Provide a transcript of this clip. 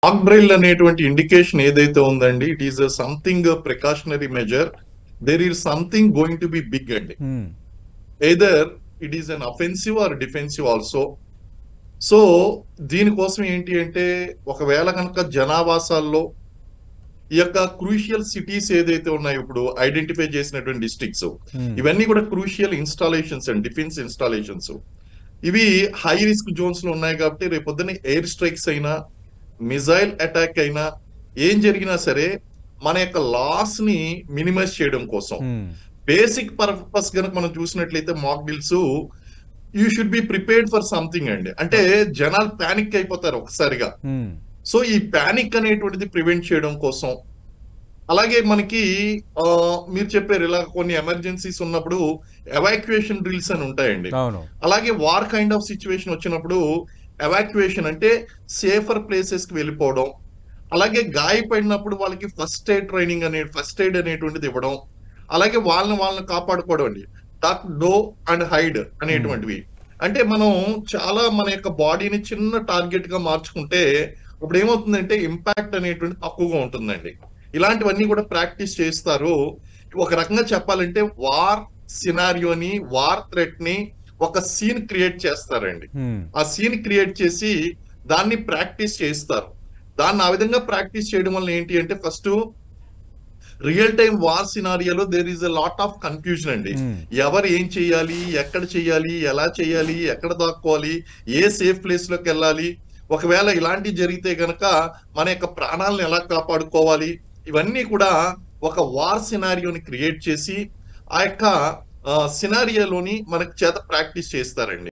Mock drill అనేటువంటి indication ఏదైతే ఉందండి, it is something precautionary measure. There is something going to be big అండి. Either it is an offensive or defensive also. So దీనికోసం ఏంటి అంటే, ఒకవేళ కనుక జనావాసాల్లో ఈ యొక్క క్రూషియల్ సిటీస్ ఏదైతే ఉన్నాయో, ఇప్పుడు ఐడెంటిఫై చేసినటువంటి డిస్ట్రిక్ట్స్, ఇవన్నీ కూడా crucial installations and defence installations. ఇవి హై రిస్క్ జోన్స్ లో ఉన్నాయి కాబట్టి రేపొద్దున ఎయిర్ స్ట్రైక్స్ అయినా, మిజైల్ అటాక్ అయినా, ఏం జరిగినా సరే మన యొక్క లాస్ ని మినిమైజ్ చేయడం కోసం బేసిక్ పర్పస్ కనుక మనం చూసినట్లయితే మాక్ drills you should be prepared for something అండి. అంటే జనాలు పానిక్ అయిపోతారు ఒకసారిగా. సో ఈ పానిక్ అనేటువంటిది ప్రివెంట్ చేయడం కోసం, అలాగే మనకి మీరు చెప్పారు ఇలా కొన్ని ఎమర్జెన్సీస్ ఉన్నప్పుడు ఎవాక్యుయేషన్ డ్రిల్స్ అని ఉంటాయండి. అలాగే వార్ కైండ్ ఆఫ్ సిచ్యువేషన్ వచ్చినప్పుడు ఎవాక్యుయేషన్ అంటే సేఫర్ ప్లేసెస్ కి వెళ్ళిపోవడం, అలాగే గాయపడినప్పుడు వాళ్ళకి ఫస్ట్ ఎయిడ్ అనేటువంటిది ఇవ్వడం, అలాగే వాళ్ళని కాపాడుకోవడం అండి. డక్, డో అండ్ హైడ్ అనేటువంటివి. అంటే మనం చాలా మన యొక్క బాడీని చిన్న టార్గెట్ గా మార్చుకుంటే ఇప్పుడు ఏమవుతుందంటే ఇంపాక్ట్ అనేటువంటి తక్కువగా ఉంటుందండి. ఇలాంటివన్నీ కూడా ప్రాక్టీస్ చేస్తారు. ఒక రకంగా చెప్పాలంటే వార్ సినారియోని, వార్ థ్రెట్ ని ఒక సీన్ క్రియేట్ చేస్తారండి. ఆ సీన్ క్రియేట్ చేసి దాన్ని ప్రాక్టీస్ చేస్తారు. దాన్ని ఆ విధంగా ప్రాక్టీస్ చేయడం వల్ల ఏంటి అంటే, ఫస్ట్ రియల్ టైం వార్ సినారియోలో there is a lot of confusion అండి. ఎవరు ఏం చేయాలి, ఎక్కడ చేయాలి, ఎలా చేయాలి, ఎక్కడ దాక్కోవాలి, ఏ సేఫ్ ప్లేస్ లోకి వెళ్ళాలి, ఒకవేళ ఇలాంటివి జరిగితే గనక మన యొక్క ప్రాణాలను ఎలా కాపాడుకోవాలి, ఇవన్నీ కూడా ఒక వార్ సినారియోని క్రియేట్ చేసి ఆ యొక్క సినారియోలోని మనకి చేత ప్రాక్టీస్ చేస్తారండి.